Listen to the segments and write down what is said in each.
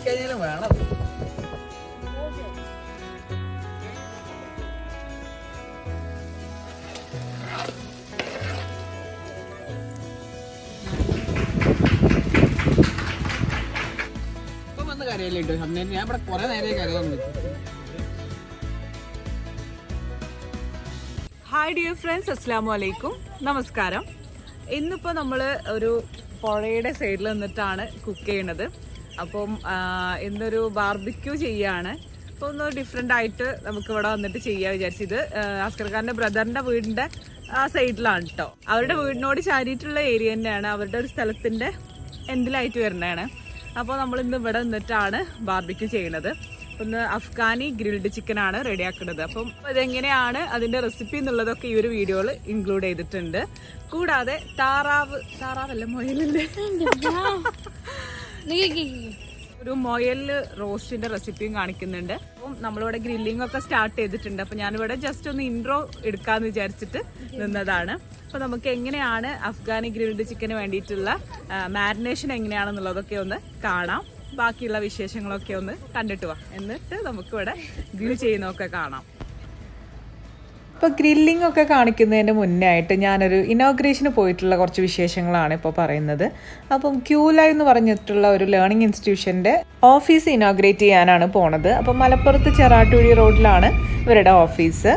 Hi dear friends, Assalamu alaikum. Namaskaram. ഇന്നിപ്പോൾ നമ്മൾ ഒരു പുഴയുടെ സൈഡിൽ നിന്നിട്ടാണ് കുക്ക് ചെയ്യണത്. അപ്പം ഇന്നൊരു ബാർബിക്യൂ ചെയ്യാണ്. അപ്പോൾ ഒന്ന് ഡിഫറെൻ്റ് ആയിട്ട് നമുക്ക് ഇവിടെ വന്നിട്ട് ചെയ്യാൻ വിചാരിച്ചു. ഇത് അസ്കർഖാൻ്റെ ബ്രദറിൻ്റെ വീടിൻ്റെ ആ സൈഡിലാണ് കേട്ടോ. അവരുടെ വീടിനോട് ചാരിയിട്ടുള്ള ഏരിയ തന്നെയാണ്. അവരുടെ ഒരു സ്ഥലത്തിൻ്റെ എൻഡിലായിട്ട് വരുന്നതാണ്. അപ്പോൾ നമ്മളിന്ന് ഇവിടെ നിന്നിട്ടാണ് ബാർബിക്യൂ ചെയ്യണത്. ഒന്ന് അഫ്ഗാനി ഗ്രിൽഡ് ചിക്കൻ ആണ് റെഡിയാക്കുന്നത്. അപ്പം അതെങ്ങനെയാണ് അതിൻ്റെ റെസിപ്പി എന്നുള്ളതൊക്കെ ഈ ഒരു വീഡിയോയിൽ ഇൻക്ലൂഡ് ചെയ്തിട്ടുണ്ട്. കൂടാതെ താറാവല്ല മൊയലിൻ്റെ ഒരു മൊയൽ റോസ്റ്റിൻ്റെ റെസിപ്പിയും കാണിക്കുന്നുണ്ട്. അപ്പം നമ്മളിവിടെ ഗ്രില്ലിംഗ് ഒക്കെ സ്റ്റാർട്ട് ചെയ്തിട്ടുണ്ട്. അപ്പം ഞാനിവിടെ ജസ്റ്റ് ഒന്ന് ഇൻട്രോ എടുക്കാമെന്ന് വിചാരിച്ചിട്ട് നിന്നതാണ്. അപ്പോൾ നമുക്ക് എങ്ങനെയാണ് അഫ്ഗാനി ഗ്രിൽഡ് ചിക്കന് വേണ്ടിയിട്ടുള്ള മാരിനേഷൻ എങ്ങനെയാണെന്നുള്ളതൊക്കെ ഒന്ന് കാണാം. ബാക്കിയുള്ള വിശേഷങ്ങളൊക്കെ ഒന്ന് കണ്ടിട്ട് പോവാം. എന്നിട്ട് നമുക്കിവിടെ ഗ്രിൽ ചെയ്യുന്നതൊക്കെ കാണാം. ഇപ്പോൾ ഗ്രില്ലിംഗ് ഒക്കെ കാണിക്കുന്നതിന് മുന്നേ ആയിട്ട് ഞാനൊരു ഇനോഗ്രേഷന് പോയിട്ടുള്ള കുറച്ച് വിശേഷങ്ങളാണ് ഇപ്പോൾ പറയുന്നത്. അപ്പം Qlive എന്ന് പറഞ്ഞിട്ടുള്ള ഒരു ലേണിംഗ് ഇൻസ്റ്റിറ്റ്യൂഷൻ്റെ ഓഫീസ് ഇനോഗ്രേറ്റ് ചെയ്യാനാണ് പോണത്. അപ്പം മലപ്പുറത്ത് ചെറാട്ടുകുഴി റോഡിലാണ് ഇവരുടെ ഓഫീസ്.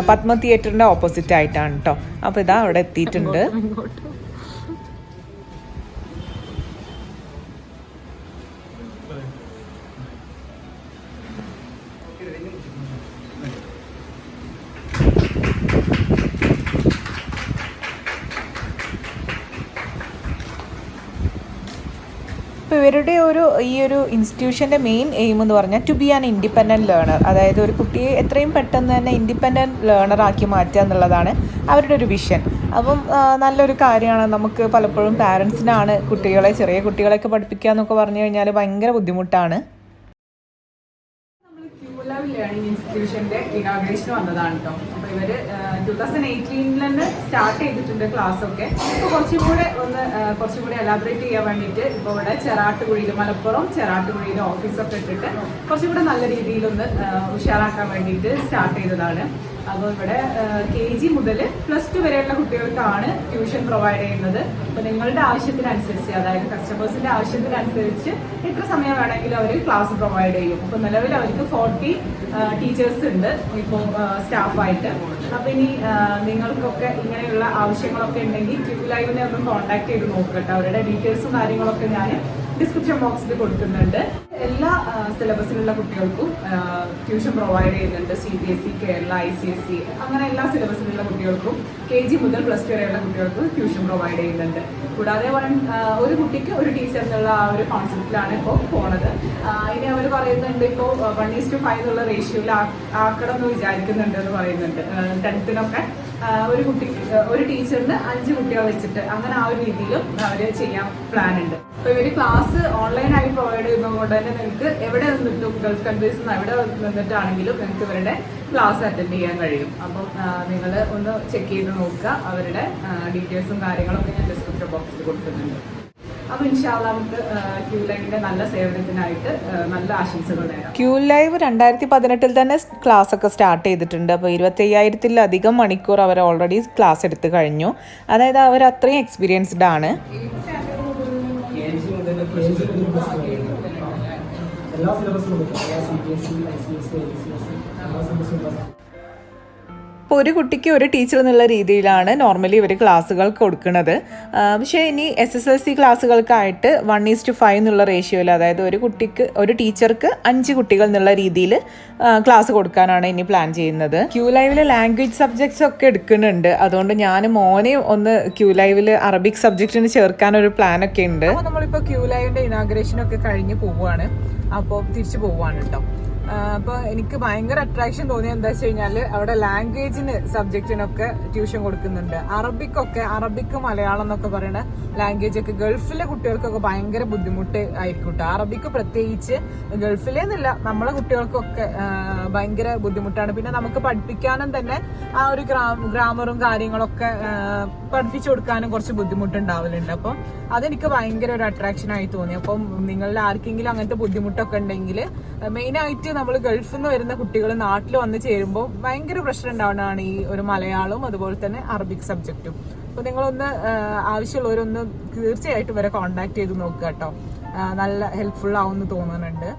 പത്മ തിയേറ്ററിൻ്റെ ഓപ്പോസിറ്റ് ആയിട്ടാണ് കേട്ടോ. അപ്പോൾ ഇതാ അവിടെ എത്തിയിട്ടുണ്ട്. അപ്പോൾ ഇവരുടെ ഈ ഒരു ഇൻസ്റ്റിറ്റ്യൂഷൻ്റെ മെയിൻ എയിം എന്ന് പറഞ്ഞാൽ to be an independent learner. അതായത് ഒരു കുട്ടിയെ എത്രയും പെട്ടെന്ന് തന്നെ ഇൻഡിപെൻഡൻറ്റ് ലേണറാക്കി മാറ്റുക എന്നുള്ളതാണ് അവരുടെ ഒരു വിഷൻ. അപ്പം നല്ലൊരു കാര്യമാണ്. നമുക്ക് പലപ്പോഴും പാരൻസിനാണ് ചെറിയ കുട്ടികളെയൊക്കെ പഠിപ്പിക്കുക എന്നൊക്കെ പറഞ്ഞു കഴിഞ്ഞാൽ ഭയങ്കര ബുദ്ധിമുട്ടാണ്. ലേണിംഗ് ഇൻസ്റ്റിറ്റ്യൂഷൻ്റെ ഇനോഗ്രേഷൻ വന്നതാണ് കേട്ടോ. അപ്പോൾ ഇവർ 2018 തന്നെ സ്റ്റാർട്ട് ചെയ്തിട്ടുണ്ട് ക്ലാസ്സൊക്കെ. ഇപ്പോൾ കുറച്ചും കൂടെ എലാബറേറ്റ് ചെയ്യാൻ വേണ്ടിയിട്ട് ഇപ്പോൾ ഇവിടെ ചെറാട്ടുകുഴിയിൽ മലപ്പുറം ചെറാട്ടുകുഴിയിൽ ഓഫീസൊക്കെ ഇട്ടിട്ട് കുറച്ചും കൂടെ നല്ല രീതിയിലൊന്ന് ഉഷാറാക്കാൻ വേണ്ടിയിട്ട് സ്റ്റാർട്ട് ചെയ്തതാണ്. അപ്പോൾ ഇവിടെ KG മുതൽ +2 വരെയുള്ള കുട്ടികൾക്കാണ് ട്യൂഷൻ പ്രൊവൈഡ് ചെയ്യുന്നത്. അപ്പോൾ നിങ്ങളുടെ ആവശ്യത്തിനനുസരിച്ച്, അതായത് കസ്റ്റമേഴ്സിൻ്റെ ആവശ്യത്തിനനുസരിച്ച് എത്ര സമയം വേണമെങ്കിലും അവർ ക്ലാസ് പ്രൊവൈഡ് ചെയ്യും. ഇപ്പോൾ നിലവിൽ അവർക്ക് 40 ടീച്ചേഴ്സ് ഉണ്ട് ഇപ്പോൾ സ്റ്റാഫായിട്ട്. അപ്പോൾ ഇനി നിങ്ങൾക്കൊക്കെ ഇങ്ങനെയുള്ള ആവശ്യങ്ങളൊക്കെ ഉണ്ടെങ്കിൽ Qlive-നെ ഒന്ന് കോൺടാക്ട് ചെയ്ത് നോക്കട്ടെ. അവരുടെ ഡീറ്റെയിൽസും കാര്യങ്ങളൊക്കെ ഞാൻ ഡിസ്ക്രിപ്ഷൻ ബോക്സിൽ കൊടുക്കുന്നുണ്ട്. എല്ലാ സിലബസിലുള്ള കുട്ടികൾക്കും ട്യൂഷൻ പ്രൊവൈഡ് ചെയ്യുന്നുണ്ട്. CBSE, കേരള, ICSE അങ്ങനെ എല്ലാ സിലബസിലുള്ള കുട്ടികൾക്കും KG മുതൽ +2 വരെയുള്ള കുട്ടികൾക്ക് ട്യൂഷൻ പ്രൊവൈഡ് ചെയ്യുന്നുണ്ട്. കൂടാതെ ഒരു കുട്ടിക്ക് ഒരു ടീച്ചർ എന്നുള്ള ആ ഒരു കോൺസെപ്റ്റിലാണ് ഇപ്പോൾ പോണത്. ഇനി അവർ പറയുന്നുണ്ട് ഇപ്പോൾ 1:5 എന്നുള്ള റേഷ്യോയിൽ ആക്കണം എന്ന് വിചാരിക്കുന്നുണ്ട് എന്ന് പറയുന്നുണ്ട്. 10th-നൊക്കെ ഒരു ടീച്ചറിന് 5 കുട്ടികൾ വെച്ചിട്ട് അങ്ങനെ ആ ഒരു രീതിയിലും അവർ ചെയ്യാൻ പ്ലാൻ ഉണ്ട്. അപ്പോൾ ഇവർ ക്ലാസ് ഓൺലൈനായി പ്രൊവൈഡ് ചെയ്യുന്നതുകൊണ്ട് തന്നെ നിങ്ങൾക്ക് എവിടെ നിന്നിട്ടും ഗൾഫ് കൺട്രീസിൽ നിന്ന് എവിടെ നിന്നിട്ടാണെങ്കിലും നിങ്ങൾക്ക് ഇവരുടെ ക്ലാസ് അറ്റൻഡ് ചെയ്യാൻ കഴിയും. അപ്പം നിങ്ങൾ ഒന്ന് ചെക്ക് ചെയ്ത് നോക്കുക. അവരുടെ ഡീറ്റെയിൽസും കാര്യങ്ങളൊക്കെ ഞാൻ ഡിസ്ക്രിപ്ഷൻ ബോക്സിൽ കൊടുക്കുന്നുണ്ട്. അപ്പോൾ ഇൻഷാല്ലാ നമുക്ക് Qlive-ന്റെ നല്ല സേവനത്തിനായിട്ട് നല്ല ആശംസകൾ നേരാം. Qlive 2018 തന്നെ ക്ലാസ് ഒക്കെ സ്റ്റാർട്ട് ചെയ്തിട്ടുണ്ട്. അപ്പോൾ 25,000-ത്തിലധികം മണിക്കൂർ അവർ ഓൾറെഡി ക്ലാസ് എടുത്ത് കഴിഞ്ഞു. അതായത് അവർ അത്രയും എക്സ്പീരിയൻസ്ഡ് ആണ്. ഇപ്പോൾ ഒരു കുട്ടിക്ക് ഒരു ടീച്ചർ എന്നുള്ള രീതിയിലാണ് നോർമലി ഇവർ ക്ലാസ്സുകൾ കൊടുക്കുന്നത്. പക്ഷേ ഇനി SSLC ക്ലാസ്സുകൾക്കായിട്ട് 1:5 എന്നുള്ള റേഷ്യോയിൽ, അതായത് ഒരു ടീച്ചർക്ക് 5 കുട്ടികൾ എന്നുള്ള രീതിയിൽ ക്ലാസ് കൊടുക്കാനാണ് ഇനി പ്ലാൻ ചെയ്യുന്നത്. Qlive-ൽ ലാംഗ്വേജ് സബ്ജക്ട്സ് ഒക്കെ എടുക്കുന്നുണ്ട്. അതുകൊണ്ട് ഞാൻ മോനെ ഒന്ന് Qlive-ൽ അറബിക് സബ്ജക്റ്റിന് ചേർക്കാനൊരു പ്ലാനൊക്കെ ഉണ്ട്. അപ്പോൾ നമ്മളിപ്പോൾ Qlive-ന്റെ ഇനാഗ്രേഷനൊക്കെ കഴിഞ്ഞ് പോവുകയാണ്. അപ്പോൾ തിരിച്ചു പോവുകയാണ് കേട്ടോ. അപ്പോൾ എനിക്ക് ഭയങ്കര അട്രാക്ഷൻ തോന്നിയത് എന്താ വെച്ച് കഴിഞ്ഞാൽ അവിടെ ലാംഗ്വേജിന് സബ്ജക്റ്റിനൊക്കെ ട്യൂഷൻ കൊടുക്കുന്നുണ്ട്. അറബിക്ക് മലയാളം എന്നൊക്കെ പറയുന്ന ലാംഗ്വേജ് ഒക്കെ ഗൾഫിലെ കുട്ടികൾക്കൊക്കെ ഭയങ്കര ബുദ്ധിമുട്ട് ആയിരിക്കും കേട്ടോ. അറബിക്ക് പ്രത്യേകിച്ച് ഗൾഫിലേന്നില്ല നമ്മളെ കുട്ടികൾക്കൊക്കെ ഭയങ്കര ബുദ്ധിമുട്ടാണ്. പിന്നെ നമുക്ക് പഠിപ്പിക്കാനും തന്നെ ആ ഒരു ഗ്രാമറും കാര്യങ്ങളൊക്കെ പഠിപ്പിച്ചു കൊടുക്കാനും കുറച്ച് ബുദ്ധിമുട്ടുണ്ടാവലുണ്ട്. അപ്പം അതെനിക്ക് ഭയങ്കര ഒരു അട്രാക്ഷൻ ആയി തോന്നി. അപ്പം നിങ്ങളിൽ ആർക്കെങ്കിലും അങ്ങനത്തെ ബുദ്ധിമുട്ടൊക്കെ ഉണ്ടെങ്കിൽ മെയിനായിട്ട് നമ്മൾ ഗൾഫിൽ നിന്ന് വരുന്ന കുട്ടികൾ നാട്ടിൽ വന്ന് ചേരുമ്പോൾ ഭയങ്കര പ്രശ്നം ഉണ്ടാവുന്നതാണ് ഈ ഒരു മലയാളവും അതുപോലെ തന്നെ അറബിക് സബ്ജക്റ്റും. അപ്പോൾ നിങ്ങളൊന്ന് ആവശ്യമുള്ളവരൊന്ന് തീർച്ചയായിട്ടും വരെ കോൺടാക്ട് ചെയ്ത് നോക്കുക കേട്ടോ. നല്ല ഹെൽപ്ഫുൾ ആവുമെന്ന് തോന്നുന്നുണ്ട്.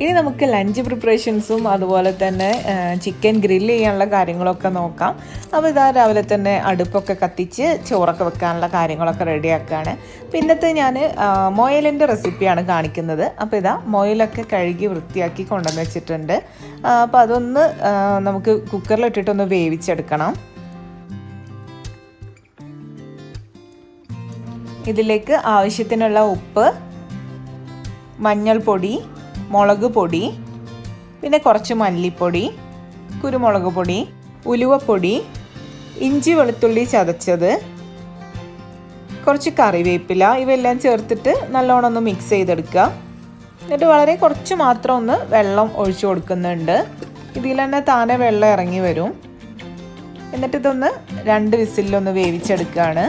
ഇനി നമുക്ക് ലഞ്ച് പ്രിപ്പറേഷൻസും അതുപോലെ തന്നെ ചിക്കൻ ഗ്രില്ല് ചെയ്യാനുള്ള കാര്യങ്ങളൊക്കെ നോക്കാം. അപ്പോൾ ഇതാ രാവിലെ തന്നെ അടുപ്പൊക്കെ കത്തിച്ച് ചോറൊക്കെ വെക്കാനുള്ള കാര്യങ്ങളൊക്കെ റെഡിയാക്കുകയാണ്. പിന്നത്തെ ഞാൻ മൊയലിൻ്റെ റെസിപ്പിയാണ് കാണിക്കുന്നത്. അപ്പോൾ ഇതാ മൊയലൊക്കെ കഴുകി വൃത്തിയാക്കി കൊണ്ടുവന്ന് വെച്ചിട്ടുണ്ട്. അപ്പോൾ അതൊന്ന് നമുക്ക് കുക്കറിലിട്ടിട്ടൊന്ന് വേവിച്ചെടുക്കണം. ഇതിലേക്ക് ആവശ്യത്തിനുള്ള ഉപ്പ്, മഞ്ഞൾപ്പൊടി, മുളക് പൊടി, പിന്നെ കുറച്ച് മല്ലിപ്പൊടി, കുരുമുളക് പൊടി, ഉലുവപ്പൊടി, ഇഞ്ചി വെളുത്തുള്ളി ചതച്ചത്, കുറച്ച് കറിവേപ്പില, ഇവയെല്ലാം ചേർത്തിട്ട് നല്ലോണം ഒന്ന് മിക്സ് ചെയ്തെടുക്കുക. എന്നിട്ട് വളരെ കുറച്ച് മാത്രം ഒന്ന് വെള്ളം ഒഴിച്ചു കൊടുക്കുന്നുണ്ട്. ഇതിൽ തന്നെ താനെ വെള്ളം ഇറങ്ങി വരും. എന്നിട്ട് ഇതൊന്ന് 2 വിസിലൊന്ന് വേവിച്ചെടുക്കുകയാണ്.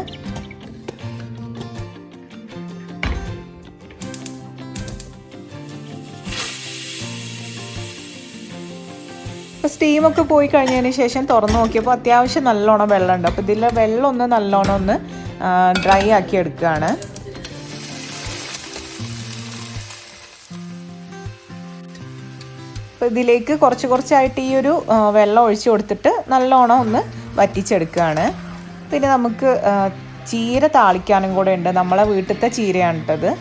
അപ്പോൾ സ്റ്റീമൊക്കെ പോയി കഴിഞ്ഞതിന് ശേഷം തുറന്ന് നോക്കിയപ്പോൾ അത്യാവശ്യം നല്ലോണം വെള്ളമുണ്ട്. അപ്പോൾ ഇതിലെ വെള്ളം ഒന്ന് നല്ലോണം ഒന്ന് ഡ്രൈ ആക്കി എടുക്കുകയാണ്. അപ്പോൾ ഇതിലേക്ക് കുറച്ചായിട്ട് ഈ ഒരു വെള്ളം ഒഴിച്ചു കൊടുത്തിട്ട് നല്ലോണം ഒന്ന് വറ്റിച്ചെടുക്കുകയാണ്. പിന്നെ നമുക്ക് ചീര താളിക്കാനും കൂടെ ഉണ്ട്. നമ്മളെ വീട്ടിലത്തെ ചീരയാണ് ഇട്ടത്.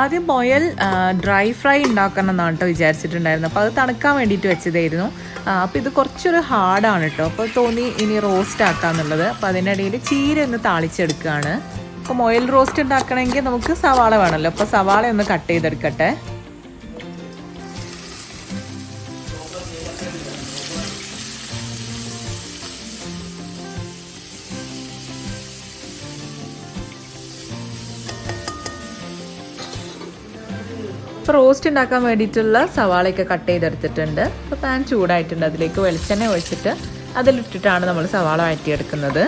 ആദ്യം മൊയൽ ഡ്രൈ ഫ്രൈ ഉണ്ടാക്കണം എന്നാണ് കേട്ടോ വിചാരിച്ചിട്ടുണ്ടായിരുന്നു. അപ്പോൾ അത് തണുക്കാൻ വേണ്ടിയിട്ട് വെച്ചതായിരുന്നു. അപ്പോൾ ഇത് കുറച്ചൊരു ഹാർഡാണ് കേട്ടോ. അപ്പോൾ തോന്നി ഇനി റോസ്റ്റ് ആക്കാന്നുള്ളത്. അപ്പോൾ അതിനിടയിൽ ചീര ഒന്ന് താളിച്ചെടുക്കുകയാണ്. അപ്പോൾ മൊയൽ റോസ്റ്റ് ഉണ്ടാക്കണമെങ്കിൽ നമുക്ക് സവാള വേണമല്ലോ. അപ്പോൾ സവാള ഒന്ന് കട്ട് ചെയ്തെടുക്കട്ടെ. ഇപ്പോൾ റോസ്റ്റ് ഉണ്ടാക്കാൻ വേണ്ടിയിട്ടുള്ള സവാളയൊക്കെ കട്ട് ചെയ്തെടുത്തിട്ടുണ്ട്. അപ്പോൾ പാൻ ചൂടായിട്ടുണ്ട്. അതിലേക്ക് വെളിച്ചെണ്ണ ഒഴിച്ചിട്ട് അതിലിട്ടിട്ടാണ് നമ്മൾ സവാള വഴറ്റിയെടുക്കുന്നത്.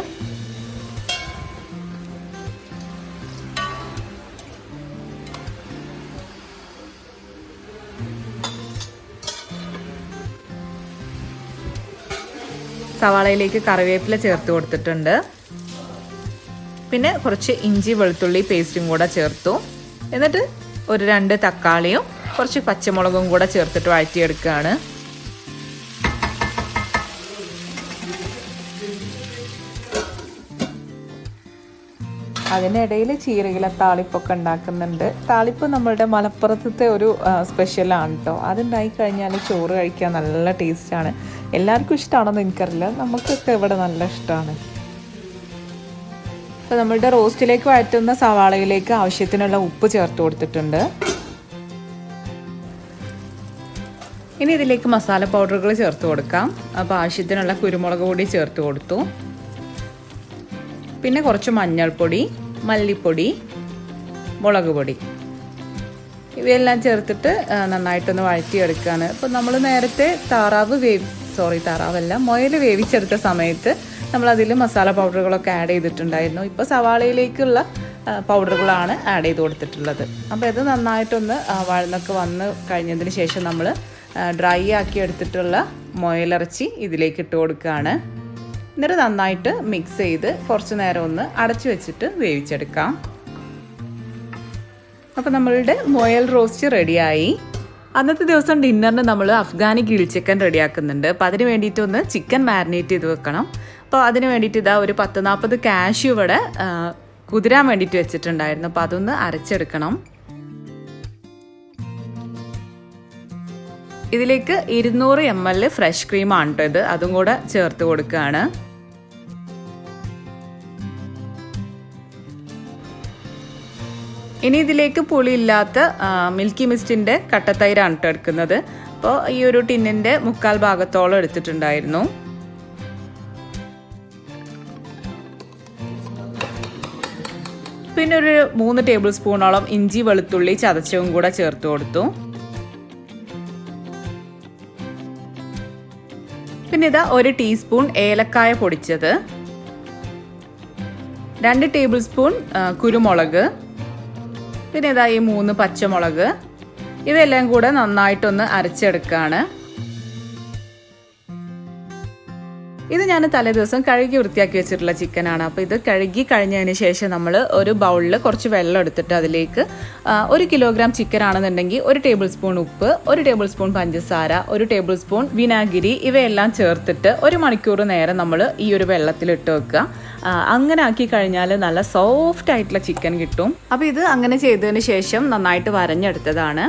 സവാളയിലേക്ക് കറിവേപ്പില ചേർത്ത് കൊടുത്തിട്ടുണ്ട്. പിന്നെ കുറച്ച് ഇഞ്ചി വെളുത്തുള്ളി പേസ്റ്റും കൂടെ ചേർത്തു. എന്നിട്ട് ഒരു 2 തക്കാളിയും കുറച്ച് പച്ചമുളകും കൂടെ ചേർത്തിട്ട് വഴറ്റിയെടുക്കുകയാണ്. അതിനിടയിൽ ചീരയില താളിപ്പൊക്കെ ഉണ്ടാക്കുന്നുണ്ട്. താളിപ്പ് നമ്മളുടെ മലപ്പുറത്തെ ഒരു സ്പെഷ്യലാണ് കേട്ടോ. അതുണ്ടായി കഴിഞ്ഞാൽ ചോറ് കഴിക്കാൻ നല്ല ടേസ്റ്റാണ്. എല്ലാവർക്കും ഇഷ്ടമാണെന്ന് എനിക്കറിയില്ല, നമുക്കൊക്കെ ഇവിടെ നല്ല ഇഷ്ടമാണ്. അപ്പോൾ നമ്മളുടെ റോസ്റ്റിലേക്ക് വഴറ്റുന്ന സവാളയിലേക്ക് ആവശ്യത്തിനുള്ള ഉപ്പ് ചേർത്ത് കൊടുത്തിട്ടുണ്ട്. ഇനി ഇതിലേക്ക് മസാല പൗഡറുകൾ ചേർത്ത് കൊടുക്കാം. അപ്പോൾ ആവശ്യത്തിനുള്ള കുരുമുളക് പൊടി ചേർത്ത് കൊടുത്തു. പിന്നെ കുറച്ച് മഞ്ഞൾപ്പൊടി, മല്ലിപ്പൊടി, മുളക് പൊടി, ഇവയെല്ലാം ചേർത്തിട്ട് നന്നായിട്ടൊന്ന് വഴറ്റിയെടുക്കുകയാണ്. അപ്പോൾ നമ്മൾ നേരത്തെ മുയൽ വേവിച്ചെടുത്ത സമയത്ത് നമ്മളതിൽ മസാല പൗഡറുകളൊക്കെ ആഡ് ചെയ്തിട്ടുണ്ടായിരുന്നു. ഇപ്പോൾ സവാളയിലേക്കുള്ള പൗഡറുകളാണ് ആഡ് ചെയ്ത് കൊടുത്തിട്ടുള്ളത്. അപ്പോൾ ഇത് നന്നായിട്ടൊന്ന് വഴന്നൊക്കെ വന്ന് കഴിഞ്ഞതിന് ശേഷം നമ്മൾ ഡ്രൈ ആക്കി എടുത്തിട്ടുള്ള മുയലിറച്ചി ഇതിലേക്ക് ഇട്ട് കൊടുക്കുകയാണ്. എന്നിട്ട് നന്നായിട്ട് മിക്സ് ചെയ്ത് കുറച്ച് നേരം ഒന്ന് അടച്ചു വെച്ചിട്ട് വേവിച്ചെടുക്കാം. അപ്പോൾ നമ്മളുടെ മുയൽ റോസ്റ്റ് റെഡിയായി. അന്നത്തെ ദിവസം ഡിന്നറിന് നമ്മൾ അഫ്ഗാനി ഗ്രിൽ ചിക്കൻ റെഡിയാക്കുന്നുണ്ട്. അപ്പോൾ അതിന് വേണ്ടിയിട്ടൊന്ന് ചിക്കൻ മാരിനേറ്റ് ചെയ്ത് വെക്കണം. അപ്പോൾ അതിന് വേണ്ടിയിട്ട് ഇതാ ഒരു 10-40 കാഷ്യൂ ഇവിടെ കുതിരാൻ വേണ്ടിയിട്ട് വെച്ചിട്ടുണ്ടായിരുന്നു. അപ്പോൾ അതൊന്ന് അരച്ചെടുക്കണം. ഇതിലേക്ക് 200 ml ഫ്രഷ് ക്രീമാണ് കേട്ടോ ഇത്. അതും കൂടെ ചേർത്ത് കൊടുക്കുകയാണ്. ഇനി ഇതിലേക്ക് പുളിയില്ലാത്ത മിൽക്കി മിസ്റ്റിൻ്റെ കട്ടത്തൈരാണ് കേട്ടോ എടുക്കുന്നത്. അപ്പോൾ ഈ ഒരു ടിന്നിൻ്റെ 3/4 ഭാഗത്തോളം എടുത്തിട്ടുണ്ടായിരുന്നു. പിന്നെ ഒരു 3 ടേബിൾ സ്പൂണോളം ഇഞ്ചി വെളുത്തുള്ളി ചതച്ചതും കൂടെ ചേർത്ത് കൊടുത്തു. പിന്നെ ഇതാ 1 ടീസ്പൂൺ ഏലക്കായ പൊടിച്ചത്, 2 ടേബിൾ സ്പൂൺ കുരുമുളക്, പിന്നെ ഇതാ ഈ 3 പച്ചമുളക്, ഇവയെല്ലാം കൂടെ നന്നായിട്ടൊന്ന് അരച്ചെടുക്കുകയാണ്. ഇത് ഞാൻ തലേ ദിവസം കഴുകി വൃത്തിയാക്കി വെച്ചിട്ടുള്ള ചിക്കനാണ്. അപ്പോൾ ഇത് കഴുകി കഴിഞ്ഞതിന് ശേഷം നമ്മൾ ഒരു ബൗളിൽ കുറച്ച് വെള്ളം എടുത്തിട്ട് അതിലേക്ക് 1 കിലോഗ്രാം ചിക്കൻ ആണെന്നുണ്ടെങ്കിൽ 1 ടേബിൾ സ്പൂൺ ഉപ്പ്, 1 ടേബിൾ സ്പൂൺ പഞ്ചസാര, 1 ടേബിൾ സ്പൂൺ വിനാഗിരി ഇവയെല്ലാം ചേർത്തിട്ട് 1 മണിക്കൂർ നേരം നമ്മൾ ഈ ഒരു വെള്ളത്തിലിട്ട് വെക്കുക. അങ്ങനെ ആക്കി കഴിഞ്ഞാൽ നല്ല സോഫ്റ്റ് ആയിട്ടുള്ള ചിക്കൻ കിട്ടും. അപ്പോൾ ഇത് അങ്ങനെ ചെയ്തതിന് ശേഷം നന്നായിട്ട് വരഞ്ഞെടുത്തതാണ്.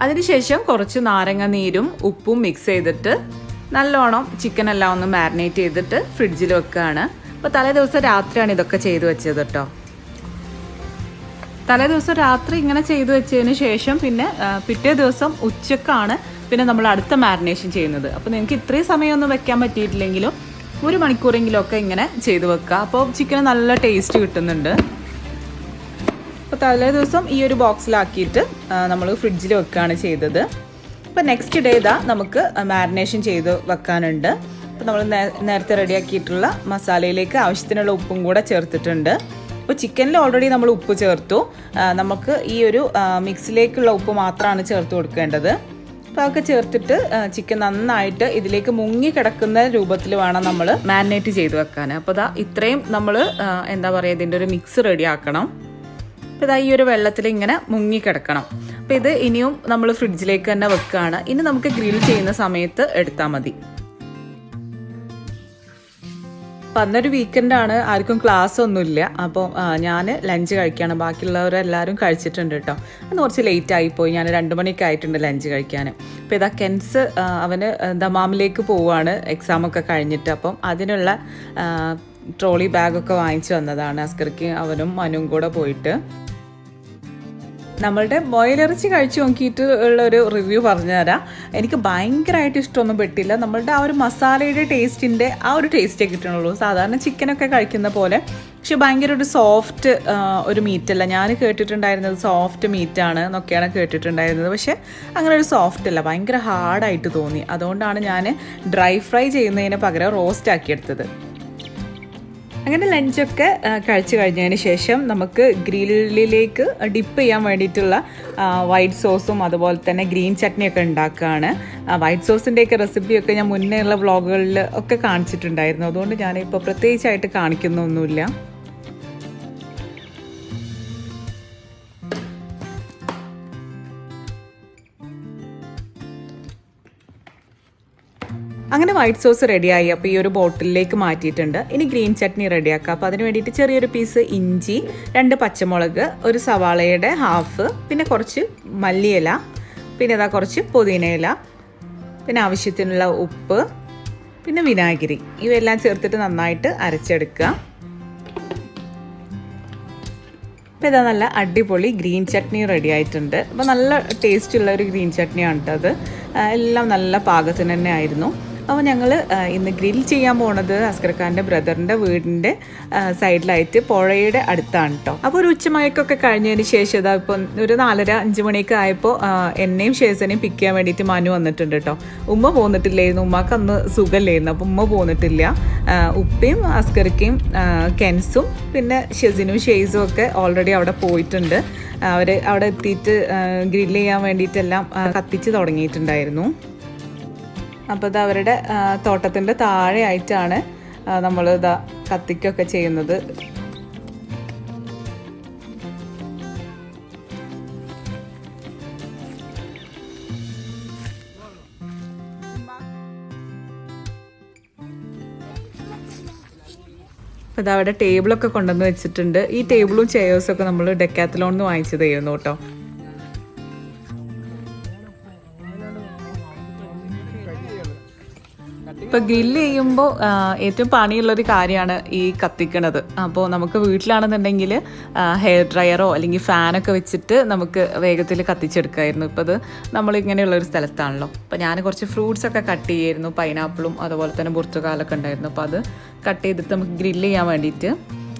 അതിനുശേഷം കുറച്ച് നാരങ്ങ നീരും ഉപ്പും മിക്സ് ചെയ്തിട്ട് നല്ലോണം ചിക്കനെല്ലാം ഒന്ന് മാരിനേറ്റ് ചെയ്തിട്ട് ഫ്രിഡ്ജിൽ വെക്കുകയാണ്. അപ്പോൾ തലേ ദിവസം രാത്രിയാണ് ഇതൊക്കെ ചെയ്തു വെച്ചത് കേട്ടോ. തലേ ദിവസം രാത്രി ഇങ്ങനെ ചെയ്തു വെച്ചതിന് ശേഷം പിന്നെ പിറ്റേ ദിവസം ഉച്ചക്കാണ് പിന്നെ നമ്മൾ അടുത്ത മാരിനേഷൻ ചെയ്യുന്നത്. അപ്പോൾ നിങ്ങൾക്ക് ഇത്രയും സമയമൊന്നും വെക്കാൻ പറ്റിയിട്ടില്ലെങ്കിലും 1 മണിക്കൂറെങ്കിലും ഒക്കെ ഇങ്ങനെ ചെയ്ത് വെക്കുക. അപ്പോൾ ചിക്കന് നല്ല ടേസ്റ്റ് കിട്ടുന്നുണ്ട്. അപ്പോൾ തലേ ദിവസം ഈ ഒരു ബോക്സിലാക്കിയിട്ട് നമ്മൾ ഫ്രിഡ്ജിൽ വെക്കുകയാണ് ചെയ്തത്. അപ്പോൾ നെക്സ്റ്റ് ഡേ ഇതാ നമുക്ക് മാരിനേഷൻ ചെയ്ത് വെക്കാനുണ്ട്. അപ്പോൾ നമ്മൾ നേരത്തെ റെഡിയാക്കിയിട്ടുള്ള മസാലയിലേക്ക് ആവശ്യത്തിനുള്ള ഉപ്പും കൂടെ ചേർത്തിട്ടുണ്ട്. അപ്പോൾ ചിക്കനിൽ ഓൾറെഡി നമ്മൾ ഉപ്പ് ചേർത്തു. നമുക്ക് ഈ ഒരു മിക്സിലേക്കുള്ള ഉപ്പ് മാത്രമാണ് ചേർത്ത് കൊടുക്കേണ്ടത്. അപ്പോൾ അതൊക്കെ ചേർത്തിട്ട് ചിക്കൻ നന്നായിട്ട് ഇതിലേക്ക് മുങ്ങി കിടക്കുന്ന രൂപത്തിൽ വേണം നമ്മൾ മാരിനേറ്റ് ചെയ്ത് വെക്കാൻ. അപ്പോൾ ഇതാ ഇത്രയും നമ്മൾ എന്താ പറയുക ഇതിൻ്റെ ഒരു മിക്സ് റെഡിയാക്കണം. അപ്പോൾ ഇതാ ഈ ഒരു വെള്ളത്തിൽ ഇങ്ങനെ മുങ്ങി കിടക്കണം. അപ്പോൾ ഇത് ഇനിയും നമ്മൾ ഫ്രിഡ്ജിലേക്ക് തന്നെ വെക്കുകയാണ്. ഇനി നമുക്ക് ഗ്രിൽ ചെയ്യുന്ന സമയത്ത് എടുത്താൽ മതി. അപ്പം അന്നൊരു വീക്കെൻഡാണ്, ആർക്കും ക്ലാസ് ഒന്നുമില്ല. അപ്പോൾ ഞാൻ ലഞ്ച് കഴിക്കുകയാണ്. ബാക്കിയുള്ളവരെല്ലാവരും കഴിച്ചിട്ടുണ്ട് കേട്ടോ. അന്ന് കുറച്ച് ലേറ്റ് ആയിപ്പോയി. ഞാൻ 2 മണിയൊക്കെ ആയിട്ടുണ്ട് ലഞ്ച് കഴിക്കാൻ. അപ്പോൾ ഇതാ കെൻസ് അവന് ദമാമിലേക്ക് പോവുകയാണ് എക്സാമൊക്കെ കഴിഞ്ഞിട്ട്. അപ്പം അതിനുള്ള ട്രോളി ബാഗൊക്കെ വാങ്ങിച്ചു വന്നതാണ്. അസ്കർക്ക് അവനും മനുവും കൂടെ പോയിട്ട്. നമ്മളുടെ ബോയിലിറച്ചി കഴിച്ച് നോക്കിയിട്ട് ഉള്ളൊരു റിവ്യൂ പറഞ്ഞുതരാം. എനിക്ക് ഭയങ്കരമായിട്ട് ഇഷ്ടമൊന്നും പെട്ടില്ല. നമ്മളുടെ ആ ഒരു മസാലയുടെ ടേസ്റ്റിൻ്റെ ആ ഒരു ടേസ്റ്റേ കിട്ടണുള്ളൂ. സാധാരണ ചിക്കനൊക്കെ കഴിക്കുന്ന പോലെ. പക്ഷെ ഭയങ്കര ഒരു സോഫ്റ്റ് ഒരു മീറ്റല്ല. ഞാൻ കേട്ടിട്ടുണ്ടായിരുന്നത് സോഫ്റ്റ് മീറ്റാണ് എന്നൊക്കെയാണ് കേട്ടിട്ടുണ്ടായിരുന്നത്. പക്ഷേ അങ്ങനെ ഒരു സോഫ്റ്റ് അല്ല, ഭയങ്കര ഹാർഡായിട്ട് തോന്നി. അതുകൊണ്ടാണ് ഞാൻ ഡ്രൈ ഫ്രൈ ചെയ്യുന്നതിന് പകരം റോസ്റ്റ് ആക്കിയെടുത്തത്. അങ്ങനെ ലഞ്ചൊക്കെ കഴിച്ച് കഴിഞ്ഞതിന് ശേഷം നമുക്ക് ഗ്രില്ലിലേക്ക് ഡിപ്പ് ചെയ്യാൻ വേണ്ടിയിട്ടുള്ള വൈറ്റ് സോസും അതുപോലെ തന്നെ ഗ്രീൻ ചട്നിയൊക്കെ ഉണ്ടാക്കുകയാണ്. വൈറ്റ് സോസിൻ്റെയൊക്കെ റെസിപ്പിയൊക്കെ ഞാൻ മുന്നേ ഉള്ള വ്ളോഗുകളിൽ ഒക്കെ കാണിച്ചിട്ടുണ്ടായിരുന്നു. അതുകൊണ്ട് ഞാനിപ്പോൾ പ്രത്യേകിച്ചായിട്ട് കാണിക്കുന്നൊന്നുമില്ല. അങ്ങനെ വൈറ്റ് സോസ് റെഡിയായി. അപ്പോൾ ഈ ഒരു ബോട്ടിലേക്ക് മാറ്റിയിട്ടുണ്ട്. ഇനി ഗ്രീൻ ചട്നി റെഡിയാക്കാം. അപ്പോൾ അതിന് വേണ്ടിയിട്ട് ചെറിയൊരു പീസ് ഇഞ്ചി, 2 പച്ചമുളക്, ഒരു സവാളയുടെ ഹാഫ്, പിന്നെ കുറച്ച് മല്ലിയില, പിന്നെ ഇതാ കുറച്ച് പുതിനയില, പിന്നെ ആവശ്യത്തിനുള്ള ഉപ്പ്, പിന്നെ വിനാഗിരി, ഇവയെല്ലാം ചേർത്തിട്ട് നന്നായിട്ട് അരച്ചെടുക്കുക. അപ്പോൾ ഇതാ നല്ല അടിപൊളി ഗ്രീൻ ചട്നി റെഡി ആയിട്ടുണ്ട്. അപ്പോൾ നല്ല ടേസ്റ്റുള്ള ഒരു ഗ്രീൻ ചട്നിയാണ് കേട്ടോ. അത് എല്ലാം നല്ല പാകത്തിന് തന്നെ ആയിരുന്നു. അപ്പോൾ ഞങ്ങൾ ഇന്ന് ഗ്രിൽ ചെയ്യാൻ പോണത് അസ്കർഖാൻ്റെ ബ്രദറിൻ്റെ വീടിൻ്റെ സൈഡിലായിട്ട് പുഴയുടെ അടുത്താണ് കേട്ടോ. അപ്പോൾ ഒരു ഉച്ചമയക്കൊക്കെ കഴിഞ്ഞതിന് ശേഷം ഇതാ ഇപ്പം ഒരു 4:30-5 മണിയൊക്കെ ആയപ്പോൾ എന്നെയും ഷേസനെയും പിക്ക് ചെയ്യാൻ വേണ്ടിയിട്ട് മനു വന്നിട്ടുണ്ട് കേട്ടോ. ഉമ്മ പോന്നിട്ടില്ലായിരുന്നു, ഉമ്മക്ക് അന്ന് സുഖമില്ലായിരുന്നു. അപ്പോൾ ഉമ്മ പോന്നിട്ടില്ല. ഉപ്പയും അസ്കർക്കയും കെൻസും പിന്നെ ഷെസിനും ഷെയ്സും ഒക്കെ ഓൾറെഡി അവിടെ പോയിട്ടുണ്ട്. അവർ അവിടെ എത്തിയിട്ട് ഗ്രില്ല് ചെയ്യാൻ വേണ്ടിയിട്ടെല്ലാം കത്തിച്ച് തുടങ്ങിയിട്ടുണ്ടായിരുന്നു. അപ്പോൾ ഇത് അവരുടെ തോട്ടത്തിൻ്റെ താഴെ ആയിട്ടാണ് നമ്മൾ ഇതാ കത്തിക്കൊക്കെ ചെയ്യുന്നത്. അപ്പോൾ അതവിടെ ടേബിളൊക്കെ കൊണ്ടുവന്ന് വെച്ചിട്ടുണ്ട്. ഈ ടേബിളും ചെയേഴ്സൊക്കെ നമ്മൾ ഡെക്കാത്തലോണിൽ നിന്ന് വാങ്ങിച്ചതായിരുന്നു കേട്ടോ. ഇപ്പോൾ ഗ്രില്ല് ചെയ്യുമ്പോൾ ഏറ്റവും പണിയുള്ളൊരു കാര്യമാണ് ഈ കത്തിക്കണത്. അപ്പോൾ നമുക്ക് വീട്ടിലാണെന്നുണ്ടെങ്കിൽ ഹെയർ ഡ്രയറോ അല്ലെങ്കിൽ ഫാനൊക്കെ വെച്ചിട്ട് നമുക്ക് വേഗത്തിൽ കത്തിച്ചെടുക്കായിരുന്നു. ഇപ്പോൾ അത് നമ്മളിങ്ങനെയുള്ളൊരു സ്ഥലത്താണല്ലോ. അപ്പോൾ ഞാൻ കുറച്ച് ഫ്രൂട്ട്സൊക്കെ കട്ട് ചെയ്യായിരുന്നു. പൈനാപ്പിളും അതുപോലെ തന്നെ പുർത്തുകാലൊക്കെ ഉണ്ടായിരുന്നു. അപ്പോൾ അത് കട്ട് ചെയ്തിട്ട് നമുക്ക് ഗ്രില്ല് ചെയ്യാൻ വേണ്ടിയിട്ട്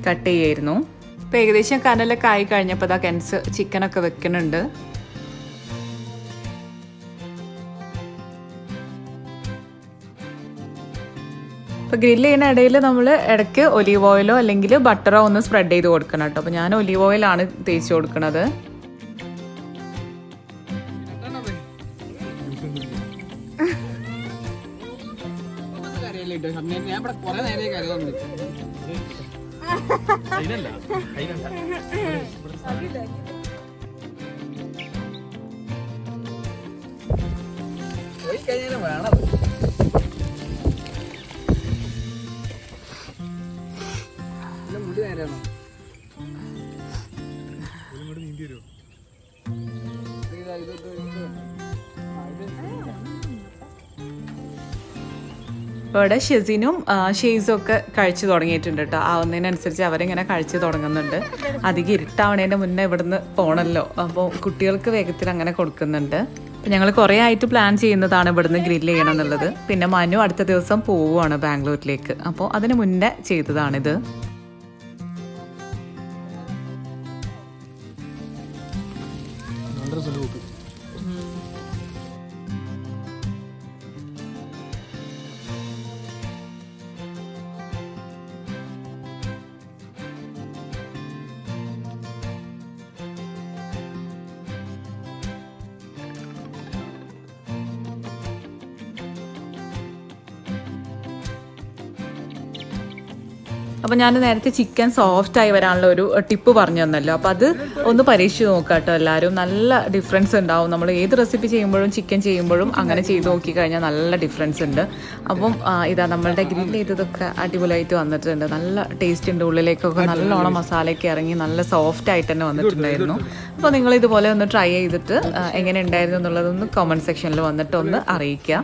കട്ട് ചെയ്യായിരുന്നു. ഇപ്പോൾ ഏകദേശം കനലൊക്കെ ആയി കഴിഞ്ഞപ്പോൾ അതാ കെൻസ് ചിക്കനൊക്കെ വെക്കുന്നുണ്ട്. അപ്പോൾ ഗ്രില്ല് ചെയ്യുന്ന ഇടയിൽ നമ്മൾ ഇടയ്ക്ക് ഒലീവ് ഓയിലോ അല്ലെങ്കിൽ ബട്ടറോ ഒന്ന് സ്പ്രെഡ് ചെയ്ത് കൊടുക്കണം കേട്ടോ. അപ്പോൾ ഞാൻ ഒലീവ് ഓയിലാണ് തേച്ച് കൊടുക്കുന്നത്. ഇപ്പോൾ ഇവിടെ ഷെസിനും ഷെയ്സും ഒക്കെ കഴിച്ചു തുടങ്ങിയിട്ടുണ്ട് കേട്ടോ. ആവുന്നതിനനുസരിച്ച് അവരിങ്ങനെ കഴിച്ചു തുടങ്ങുന്നുണ്ട്. അധികം ഇരുട്ടാവണേൻ്റെ മുന്നേ ഇവിടുന്ന് പോകണമല്ലോ. അപ്പോൾ കുട്ടികൾക്ക് വേഗത്തിൽ അങ്ങനെ കൊടുക്കുന്നുണ്ട്. അപ്പോൾ ഞങ്ങൾ കുറേ ആയിട്ട് പ്ലാൻ ചെയ്യുന്നതാണ് ഇവിടുന്ന് ഗ്രില്ല് ചെയ്യണം എന്നുള്ളത്. പിന്നെ മനു അടുത്ത ദിവസം പോവുകയാണ് ബാംഗ്ലൂരിലേക്ക്. അപ്പോൾ അതിന് മുന്നേ ചെയ്തതാണിത്. അപ്പോൾ ഞാൻ നേരത്തെ ചിക്കൻ സോഫ്റ്റായി വരാനുള്ള ഒരു ടിപ്പ് പറഞ്ഞു തന്നല്ലോ. അപ്പോൾ അത് ഒന്ന് പരീക്ഷിച്ച് നോക്കാം കേട്ടോ എല്ലാവരും. നല്ല ഡിഫറൻസ് ഉണ്ടാവും. നമ്മൾ ഏത് റെസിപ്പി ചെയ്യുമ്പോഴും ചിക്കൻ ചെയ്യുമ്പോഴും അങ്ങനെ ചെയ്ത് നോക്കിക്കഴിഞ്ഞാൽ നല്ല ഡിഫറൻസ് ഉണ്ട്. അപ്പം ഇതാ നമ്മളുടെ ഗ്രില്ല് ചെയ്തതൊക്കെ അടിപൊളിയായിട്ട് വന്നിട്ടുണ്ട്. നല്ല ടേസ്റ്റ് ഉണ്ട്. ഉള്ളിലേക്കൊക്കെ നല്ലോണം മസാലയൊക്കെ ഇറങ്ങി നല്ല സോഫ്റ്റായിട്ട് തന്നെ വന്നിട്ടുണ്ടായിരുന്നു. അപ്പോൾ നിങ്ങൾ ഇതുപോലെ ഒന്ന് ട്രൈ ചെയ്തിട്ട് എങ്ങനെ ഉണ്ടായിരുന്നു എന്നുള്ളതൊന്ന് കമൻറ്റ് സെക്ഷനിൽ വന്നിട്ട് ഒന്ന് അറിയിക്കുക.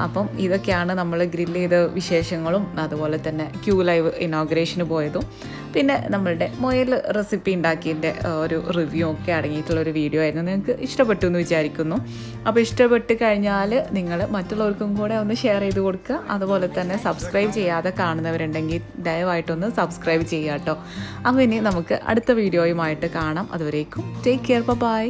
അപ്പം ഇതൊക്കെയാണ് നമ്മൾ ഗ്രില്ല് ചെയ്ത വിശേഷങ്ങളും അതുപോലെ തന്നെ Qlive ഇനോഗ്രേഷന് പോയതും പിന്നെ നമ്മളുടെ മുയൽ റെസിപ്പി ഉണ്ടാക്കിയതിൻ്റെ ഒരു റിവ്യൂ ഒക്കെ അടങ്ങിയിട്ടുള്ളൊരു വീഡിയോ ആയിരുന്നു. നിങ്ങൾക്ക് ഇഷ്ടപ്പെട്ടു എന്ന് വിചാരിക്കുന്നു. അപ്പോൾ ഇഷ്ടപ്പെട്ട് കഴിഞ്ഞാൽ നിങ്ങൾ മറ്റുള്ളവർക്കും കൂടെ ഒന്ന് ഷെയർ ചെയ്ത് കൊടുക്കുക. അതുപോലെ തന്നെ സബ്സ്ക്രൈബ് ചെയ്യാതെ കാണുന്നവരുണ്ടെങ്കിൽ ദയവായിട്ടൊന്ന് സബ്സ്ക്രൈബ് ചെയ്യുക കേട്ടോ. അപ്പോൾ ഇനി നമുക്ക് അടുത്ത വീഡിയോയുമായിട്ട് കാണാം. അതുവരേക്കും ടേക്ക് കെയർ. ബൈ.